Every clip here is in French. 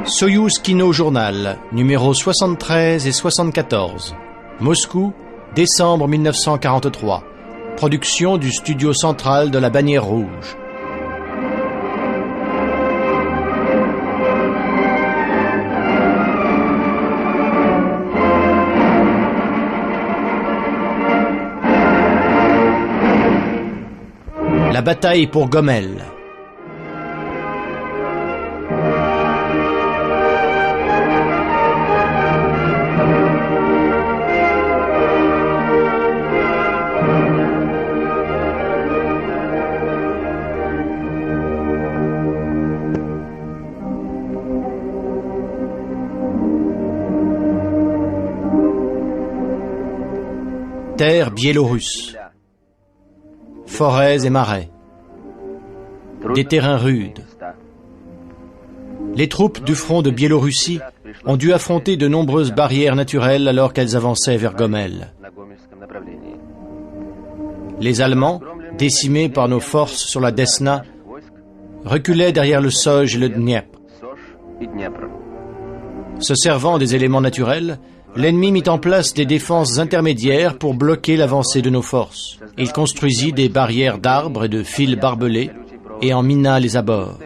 Soyouz Kino Journal, numéros 73 et 74. Moscou, décembre 1943. Production du studio central de la Bannière Rouge. La bataille pour Gomel. Terre biélorusse. Forêts et marais. Des terrains rudes. Les troupes du front de Biélorussie ont dû affronter de nombreuses barrières naturelles alors qu'elles avançaient vers Gomel. Les Allemands, décimés par nos forces sur la Desna, reculaient derrière le Soj et le Dniepr. Se servant des éléments naturels, l'ennemi mit en place des défenses intermédiaires pour bloquer l'avancée de nos forces. Il construisit des barrières d'arbres et de fils barbelés et en mina les abords.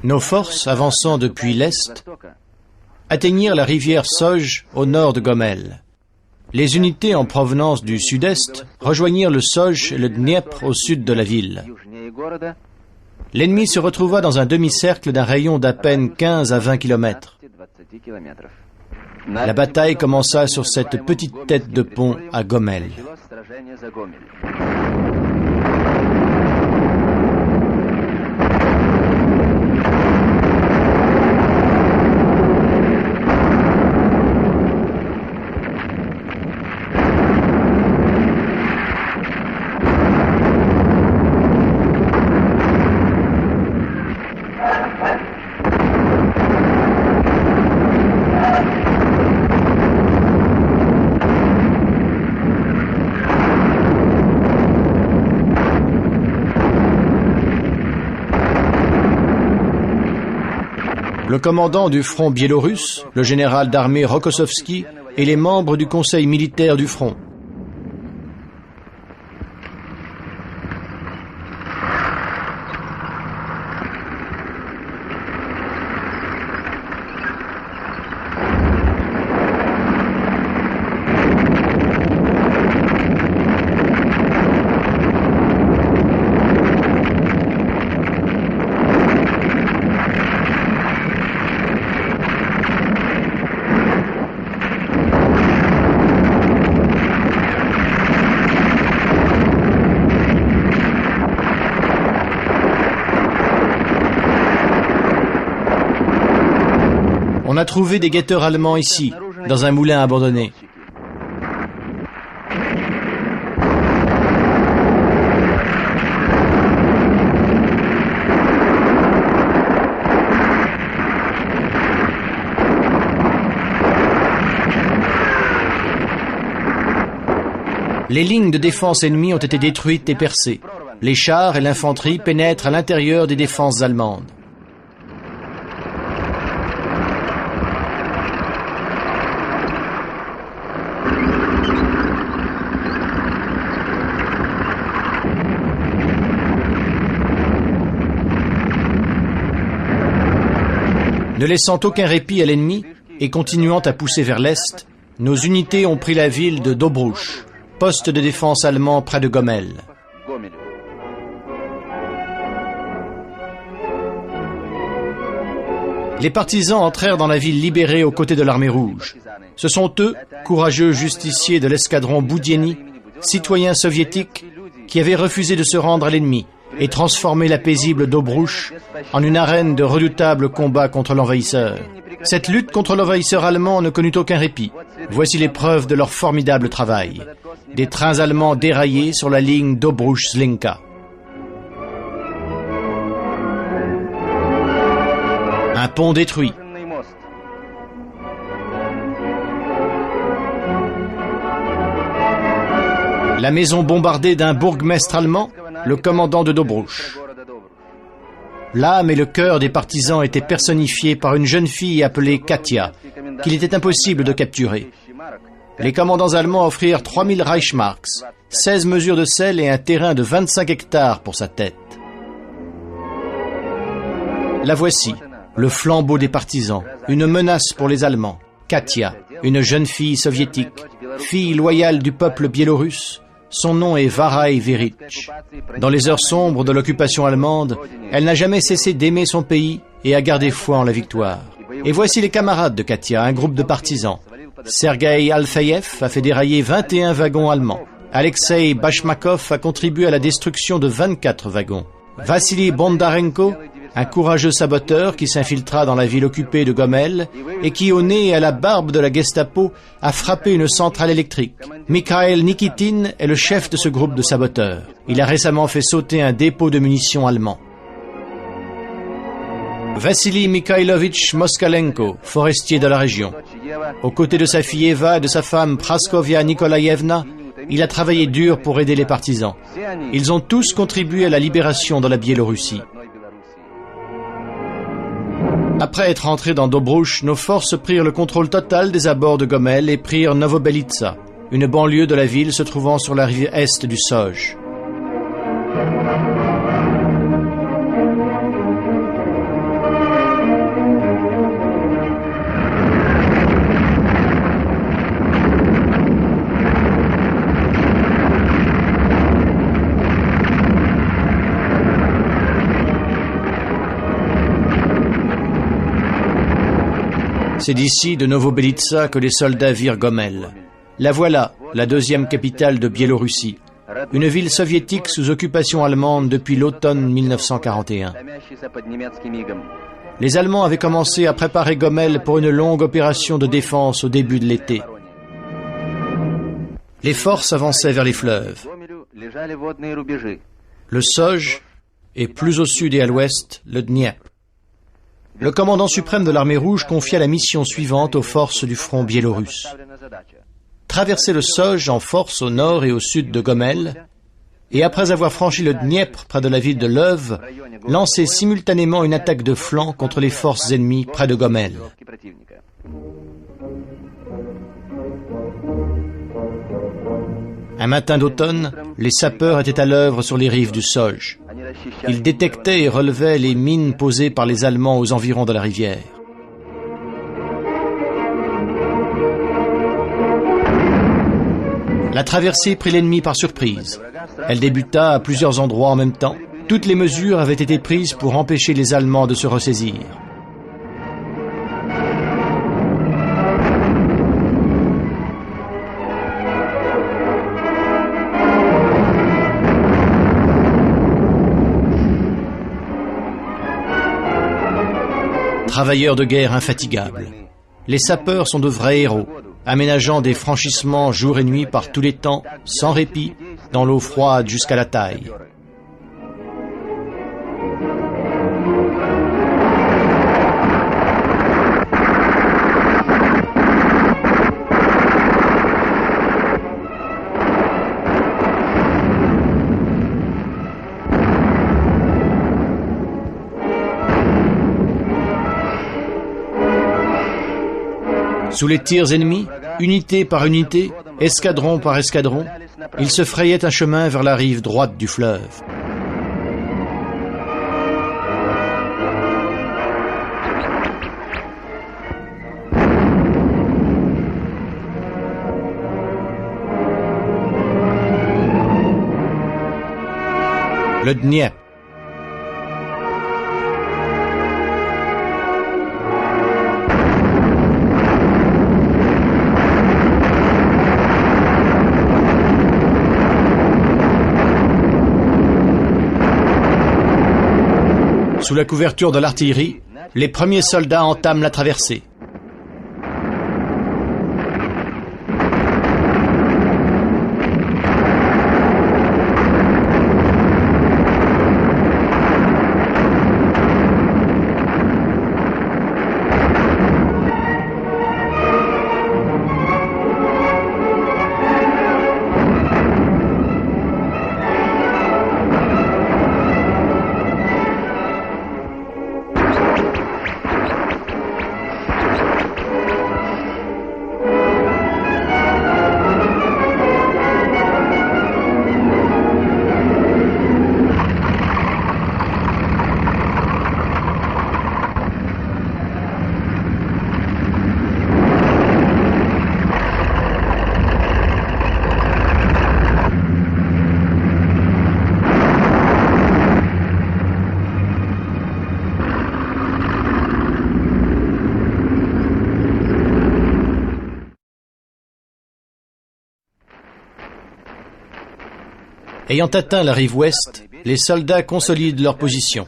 Nos forces, avançant depuis l'est, atteignirent la rivière Soj au nord de Gomel. Les unités en provenance du sud-est rejoignirent le Soj et le Dniepr au sud de la ville. L'ennemi se retrouva dans un demi-cercle d'un rayon d'à peine 15 à 20 kilomètres. La bataille commença sur cette petite tête de pont à Gomel. Le commandant du front biélorusse, le général d'armée Rokossovski, et les membres du conseil militaire du front. On a trouvé des guetteurs allemands ici, dans un moulin abandonné. Les lignes de défense ennemies ont été détruites et percées. Les chars et l'infanterie pénètrent à l'intérieur des défenses allemandes. Ne laissant aucun répit à l'ennemi et continuant à pousser vers l'est, nos unités ont pris la ville de Dobrouch, poste de défense allemand près de Gomel. Les partisans entrèrent dans la ville libérée aux côtés de l'armée rouge. Ce sont eux, courageux justiciers de l'escadron Boudieni, citoyens soviétiques, qui avaient refusé de se rendre à l'ennemi et transformé la paisible Dobrouch en une arène de redoutables combats contre l'envahisseur. Cette lutte contre l'envahisseur allemand ne connut aucun répit. Voici les preuves de leur formidable travail. Des trains allemands déraillés sur la ligne Dobrouch-Zlinka. Un pont détruit. La maison bombardée d'un bourgmestre allemand, le commandant de Dobrouch. L'âme et le cœur des partisans étaient personnifiés par une jeune fille appelée Katia, qu'il était impossible de capturer. Les commandants allemands offrirent 3000 Reichsmarks, 16 mesures de sel et un terrain de 25 hectares pour sa tête. La voici, le flambeau des partisans, une menace pour les Allemands. Katia, une jeune fille soviétique, fille loyale du peuple biélorusse. Son nom est Varai Verich. Dans les heures sombres de l'occupation allemande, elle n'a jamais cessé d'aimer son pays et a gardé foi en la victoire. Et voici les camarades de Katia, un groupe de partisans. Sergei Alfeyev a fait dérailler 21 wagons allemands. Alexei Bashmakov a contribué à la destruction de 24 wagons. Vassili Bondarenko, un courageux saboteur qui s'infiltra dans la ville occupée de Gomel et qui, au nez et à la barbe de la Gestapo, a frappé une centrale électrique. Mikhail Nikitin est le chef de ce groupe de saboteurs. Il a récemment fait sauter un dépôt de munitions allemand. Vassili Mikhailovitch Moskalenko, forestier de la région. Aux côtés de sa fille Eva et de sa femme Praskovia Nikolaïevna, il a travaillé dur pour aider les partisans. Ils ont tous contribué à la libération de la Biélorussie. Après être entrés dans Dobrouch, nos forces prirent le contrôle total des abords de Gomel et prirent Novobelitsa, une banlieue de la ville se trouvant sur la rive est du Soj. C'est d'ici, de Novobelitsa, que les soldats virent Gomel. La voilà, la deuxième capitale de Biélorussie, une ville soviétique sous occupation allemande depuis l'automne 1941. Les Allemands avaient commencé à préparer Gomel pour une longue opération de défense au début de l'été. Les forces avançaient vers les fleuves. Le Soj et plus au sud et à l'ouest, le Dniepr. Le commandant suprême de l'armée rouge confia la mission suivante aux forces du front biélorusse. Traverser le Soj en force au nord et au sud de Gomel, et après avoir franchi le Dniepr près de la ville de Leuv, lancer simultanément une attaque de flanc contre les forces ennemies près de Gomel. Un matin d'automne, les sapeurs étaient à l'œuvre sur les rives du Soj. Ils détectaient et relevaient les mines posées par les Allemands aux environs de la rivière. La traversée prit l'ennemi par surprise. Elle débuta à plusieurs endroits en même temps. Toutes les mesures avaient été prises pour empêcher les Allemands de se ressaisir. Travailleurs de guerre infatigables. Les sapeurs sont de vrais héros, aménageant des franchissements jour et nuit par tous les temps, sans répit, dans l'eau froide jusqu'à la taille. Sous les tirs ennemis, unité par unité, escadron par escadron, ils se frayaient un chemin vers la rive droite du fleuve. Le Dniepr. Sous la couverture de l'artillerie, les premiers soldats entament la traversée. Ayant atteint la rive ouest, les soldats consolident leur position.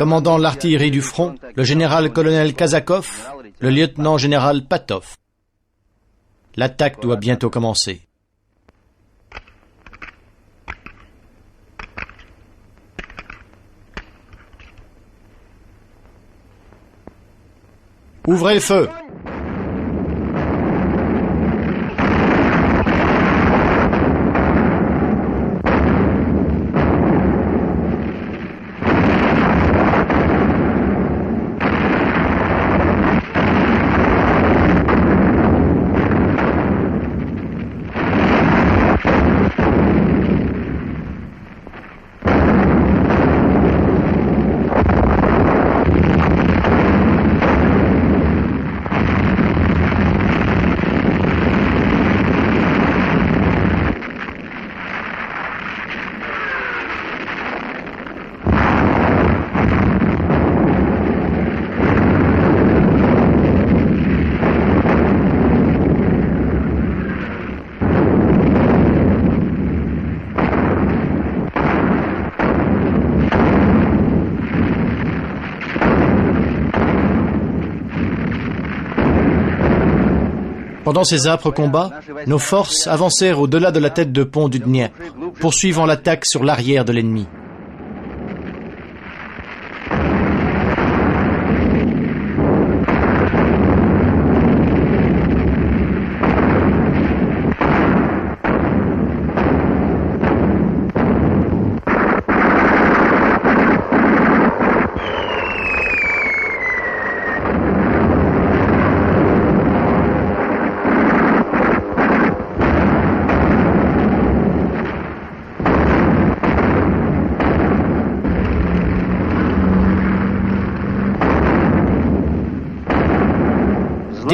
Commandant l'artillerie du front, le général-colonel Kazakov, le lieutenant-général Patov. L'attaque doit bientôt commencer. Ouvrez le feu! Pendant ces âpres combats, nos forces avancèrent au-delà de la tête de pont du Dniepr, poursuivant l'attaque sur l'arrière de l'ennemi.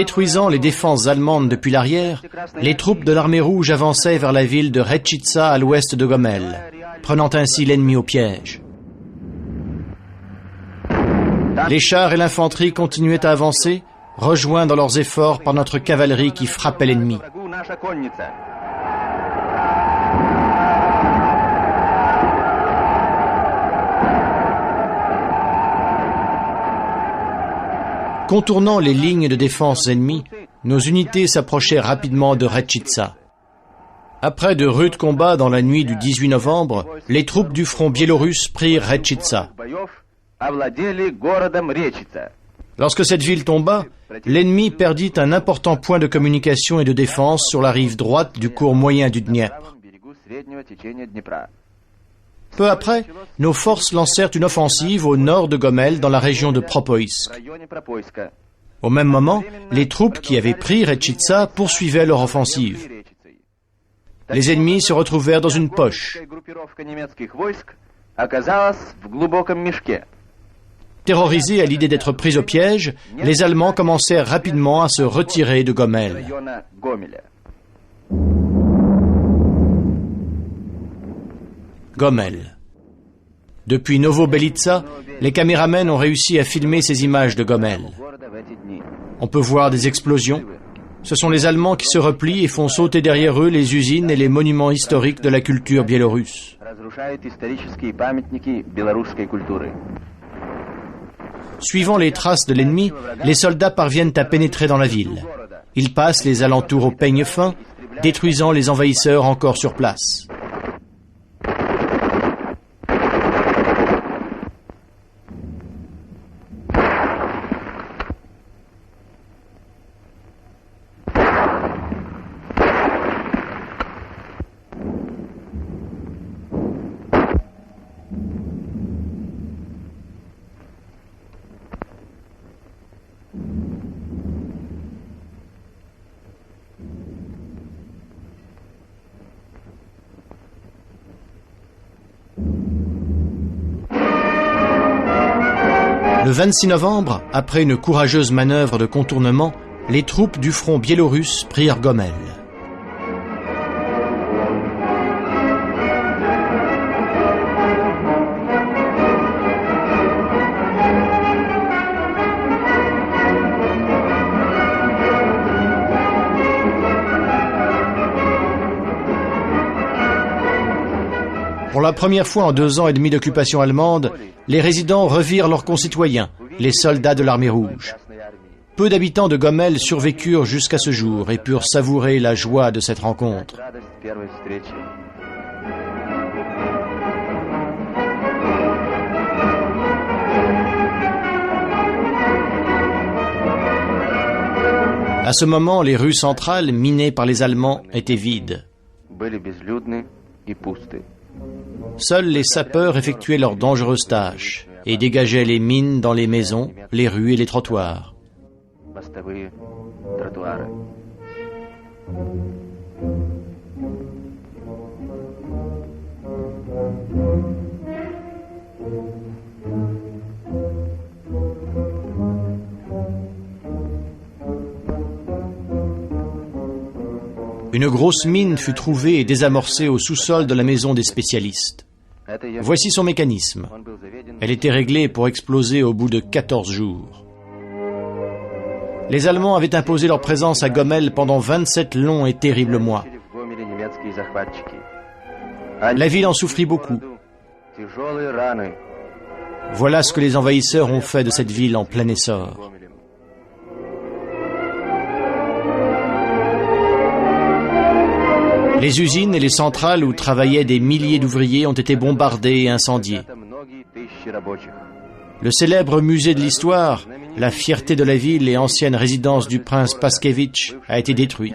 Détruisant les défenses allemandes depuis l'arrière, les troupes de l'armée rouge avançaient vers la ville de Retchitsa à l'ouest de Gomel, prenant ainsi l'ennemi au piège. Les chars et l'infanterie continuaient à avancer, rejoints dans leurs efforts par notre cavalerie qui frappait l'ennemi. Contournant les lignes de défense ennemies, nos unités s'approchaient rapidement de Retchitsa. Après de rudes combats dans la nuit du 18 novembre, les troupes du front biélorusse prirent Retchitsa. Lorsque cette ville tomba, l'ennemi perdit un important point de communication et de défense sur la rive droite du cours moyen du Dniepr. Peu après, nos forces lancèrent une offensive au nord de Gomel dans la région de Propoïsk. Au même moment, les troupes qui avaient pris Retchitsa poursuivaient leur offensive. Les ennemis se retrouvèrent dans une poche. Terrorisés à l'idée d'être pris au piège, les Allemands commencèrent rapidement à se retirer de Gomel. Gomel. Depuis Novo-Belica, les caméramens ont réussi à filmer ces images de Gomel. On peut voir des explosions. Ce sont les Allemands qui se replient et font sauter derrière eux les usines et les monuments historiques de la culture biélorusse. Suivant les traces de l'ennemi, les soldats parviennent à pénétrer dans la ville. Ils passent les alentours au peigne fin, détruisant les envahisseurs encore sur place. Le 26 novembre, après une courageuse manœuvre de contournement, les troupes du front biélorusse prirent Gomel. Pour la première fois en 2 ans et demi d'occupation allemande, les résidents revirent leurs concitoyens, les soldats de l'armée rouge. Peu d'habitants de Gomel survécurent jusqu'à ce jour et purent savourer la joie de cette rencontre. À ce moment, les rues centrales, minées par les Allemands, étaient vides. Seuls les sapeurs effectuaient leurs dangereuses tâches et dégageaient les mines dans les maisons, les rues et les trottoirs. Une grosse mine fut trouvée et désamorcée au sous-sol de la maison des spécialistes. Voici son mécanisme. Elle était réglée pour exploser au bout de 14 jours. Les Allemands avaient imposé leur présence à Gomel pendant 27 longs et terribles mois. La ville en souffrit beaucoup. Voilà ce que les envahisseurs ont fait de cette ville en plein essor. Les usines et les centrales où travaillaient des milliers d'ouvriers ont été bombardées et incendiées. Le célèbre musée de l'histoire, la fierté de la ville et ancienne résidence du prince Paskevitch, a été détruit.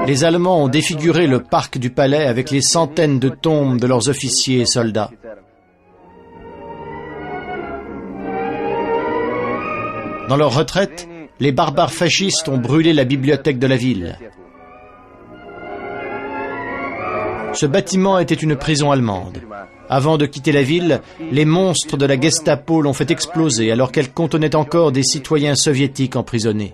Les Allemands ont défiguré le parc du palais avec les centaines de tombes de leurs officiers et soldats. Dans leur retraite, les barbares fascistes ont brûlé la bibliothèque de la ville. Ce bâtiment était une prison allemande. Avant de quitter la ville, les monstres de la Gestapo l'ont fait exploser alors qu'elle contenait encore des citoyens soviétiques emprisonnés.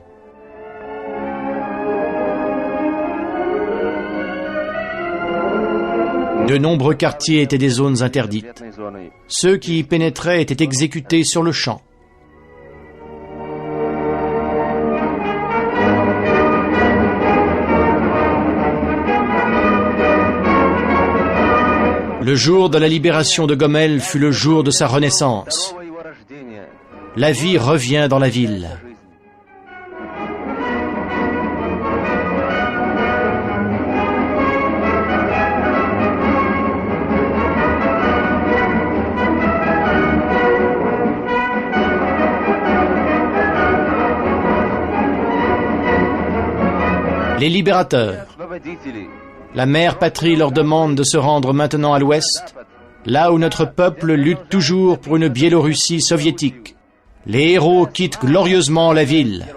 De nombreux quartiers étaient des zones interdites. Ceux qui y pénétraient étaient exécutés sur le champ. Le jour de la libération de Gomel fut le jour de sa renaissance. La vie revient dans la ville. Les libérateurs. La mère patrie leur demande de se rendre maintenant à l'ouest, là où notre peuple lutte toujours pour une Biélorussie soviétique. Les héros quittent glorieusement la ville.